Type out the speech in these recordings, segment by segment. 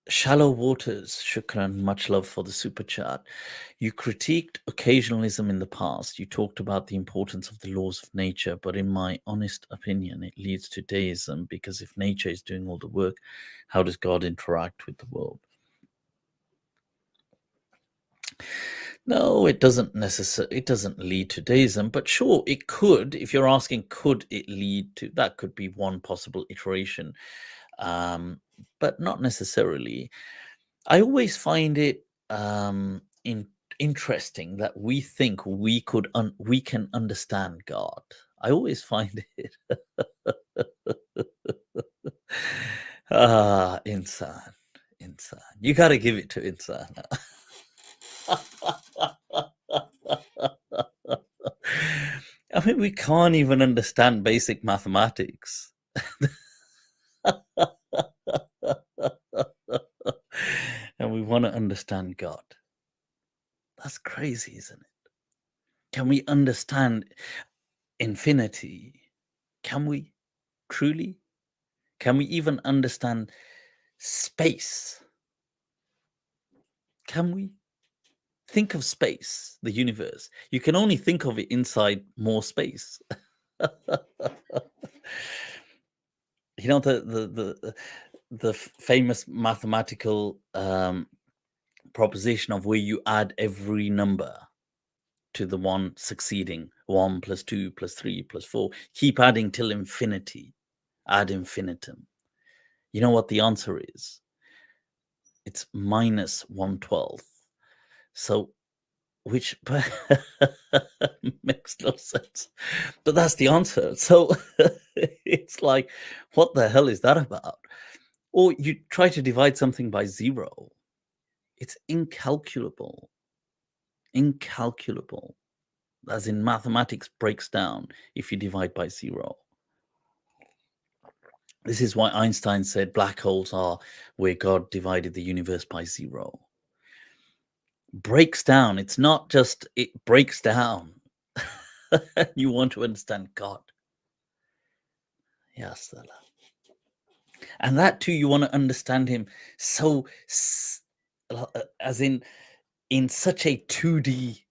Shallow Waters, Shukran, much love for the super chat. You critiqued occasionalism in the past. You talked about the importance of the laws of nature, but in my honest opinion, it leads to deism because if nature is doing all the work, how does God interact with the world? No, it doesn't necessarily. It doesn't lead to deism, but sure, it could. If you're asking, could it lead to that? Could be one possible iteration, but not necessarily. I always find it interesting that we think we can understand God. I always find it insan, insan. You got to give it to insan. I mean, we can't even understand basic mathematics. And we want to understand God. That's crazy, isn't it? Can we understand infinity? Can we truly? Can we even understand space? Can we? Think of space, the universe. You can only think of it inside more space. You know the famous mathematical proposition of where you add every number to the one succeeding, 1 plus 2 plus 3 plus 4, keep adding till infinity, ad infinitum. You know what the answer is? It's minus 1/12. So, which makes no sense. But that's the answer. So it's like, what the hell is that about? Or you try to divide something by 0. It's incalculable. Incalculable. As in mathematics breaks down if you divide by 0. This is why Einstein said black holes are where God divided the universe by 0. Breaks down. It's not just it breaks down. You want to understand God. Yes, and that too, you want to understand Him so, as in such a 2D.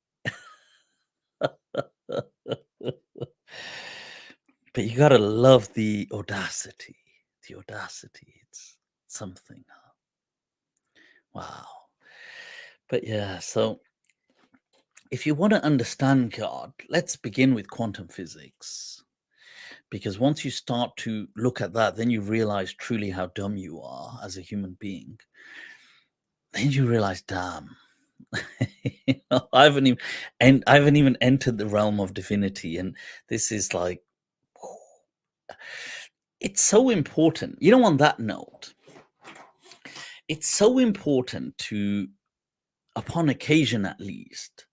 But you gotta love the audacity. The audacity. It's something. Wow. But yeah, so if you want to understand God, let's begin with quantum physics. Because once you start to look at that, then you realize truly how dumb you are as a human being. Then you realize, damn, I haven't even entered the realm of divinity, and this is like, it's so important. You know, on that note, it's so important to, upon occasion at least,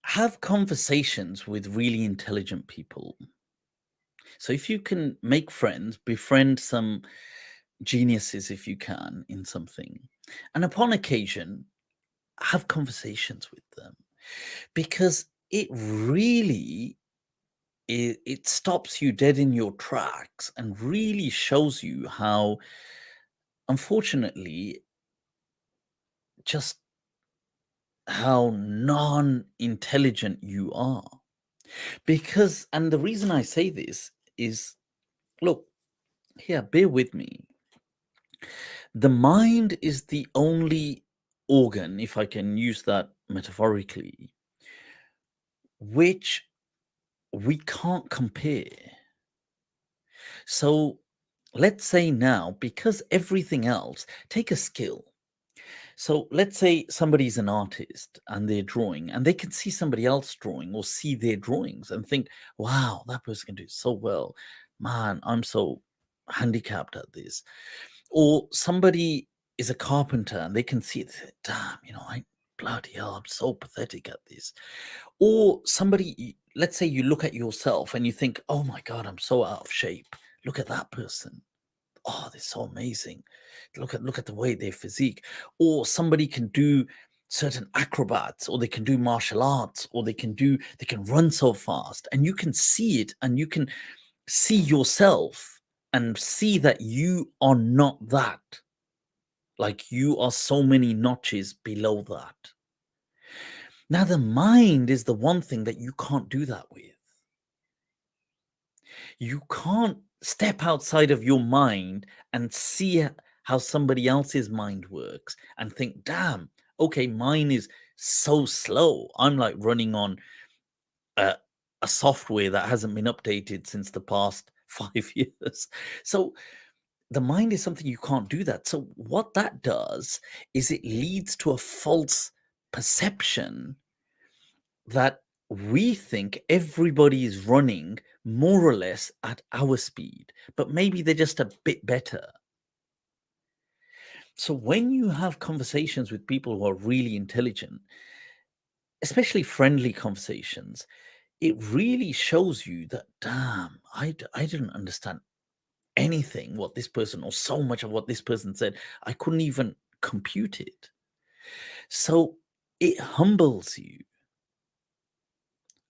have conversations with really intelligent people. So if you can make friends, befriend some geniuses if you can in something, and upon occasion, have conversations with them, because it really it stops you dead in your tracks and really shows you how, unfortunately, just how non-intelligent you are. Because, and the reason I say this is, look, here, bear with me. The mind is the only organ, if I can use that metaphorically, which we can't compare. So let's say now, because everything else, take a skill. So let's say somebody's an artist and they're drawing, and they can see somebody else drawing or see their drawings and think, wow, that person can do it so well. Man, I'm so handicapped at this. Or somebody is a carpenter and they can see it, damn, I bloody hell, I'm so pathetic at this. Or somebody, let's say you look at yourself and you think, oh my God, I'm so out of shape. Look at that person. Oh, they're so amazing. Look at the way their physique. Or somebody can do certain acrobats, or they can do martial arts, or they can run so fast, and you can see it, and you can see yourself and see that you are not that. like you are so many notches below that. Now, the mind is the one thing that you can't do that with. You can't step outside of your mind and see how somebody else's mind works and think, damn, okay, mine is so slow. I'm like running on a, a software that hasn't been updated since the past 5 years. So the mind is something you can't do that. So what that does is it leads to a false perception that we think everybody is running more or less at our speed, but maybe they're just a bit better. So when you have conversations with people who are really intelligent, especially friendly conversations, it really shows you that, damn, I didn't understand anything what this person or so much of what this person said. I couldn't even compute it. So it humbles you.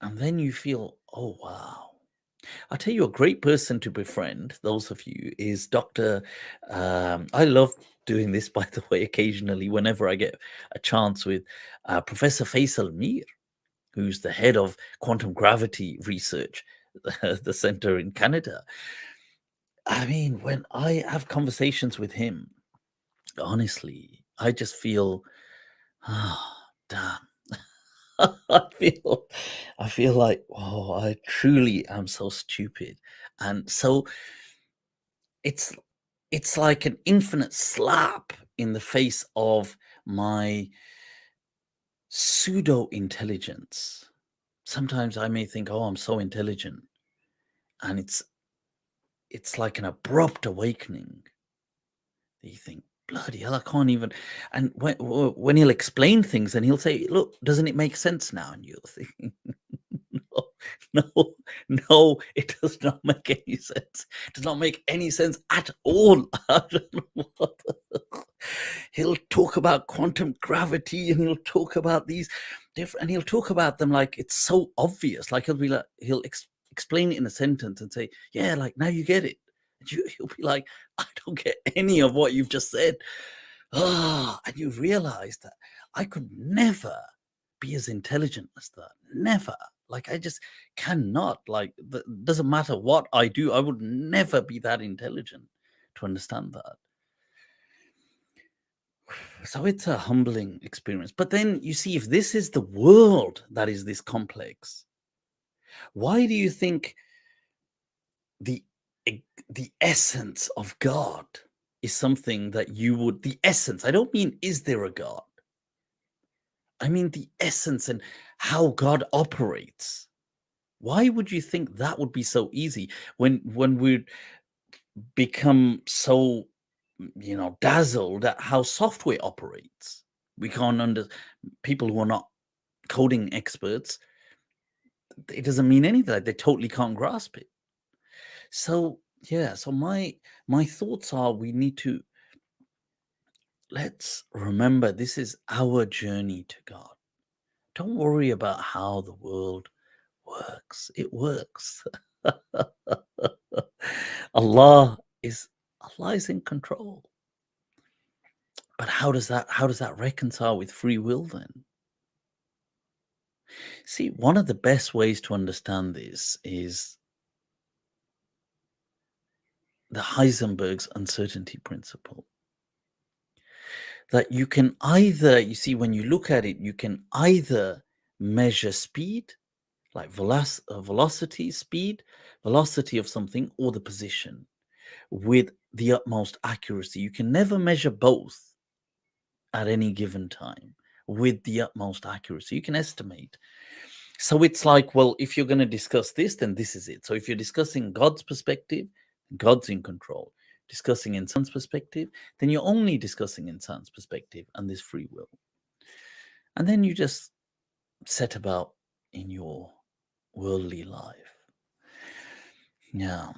And then you feel, oh, wow. I'll tell you a great person to befriend, those of you, is Dr. I love doing this, by the way, occasionally, whenever I get a chance with Professor Faisal Mir, who's the head of quantum gravity research, the center in Canada. I mean, when I have conversations with him, honestly, I just feel, ah, damn. I feel like, oh, I truly am so stupid. And so it's it's like an infinite slap in the face of my pseudo intelligence. Sometimes I may think, oh, I'm so intelligent, and it's like an abrupt awakening. You think, bloody hell, I can't even. And when he'll explain things, and he'll say, look, doesn't it make sense now? And you'll think, no, no, no, it does not make any sense. It does not make any sense at all. I don't know what he'll talk about quantum gravity, and he'll talk about these different, and he'll talk about them like it's so obvious. Like he'll explain it in a sentence and say, yeah, like now you get it. And you'll be like, I don't get any of what you've just said. And you realize that I could never be as intelligent as that. Never. Like I just cannot. Like doesn't matter what I do, I would never be that intelligent to understand that. So it's a humbling experience. But then you see, if this is the world that is this complex, why do you think the the essence of God is something that you would, the essence, I don't mean is there a God? I mean the essence and how God operates. Why would you think that would be so easy when we become so dazzled at how software operates? We can't people who are not coding experts, it doesn't mean anything. Like they totally can't grasp it. So yeah, so my thoughts are we need to let's remember this is our journey to God. Don't worry about how the world works. It works. Allah is Allah is in control. But how does that reconcile with free will then? See, one of the best ways to understand this is the Heisenberg's uncertainty principle. That you can either, you see, when you look at it, you can either measure speed, like velocity, speed, velocity of something, or the position with the utmost accuracy. You can never measure both at any given time with the utmost accuracy. You can estimate. So it's like, well, if you're going to discuss this, then this is it. So if you're discussing God's perspective, God's in control. Discussing in Son's perspective, then you're only discussing in Son's perspective and this free will. And then you just set about in your worldly life. Yeah.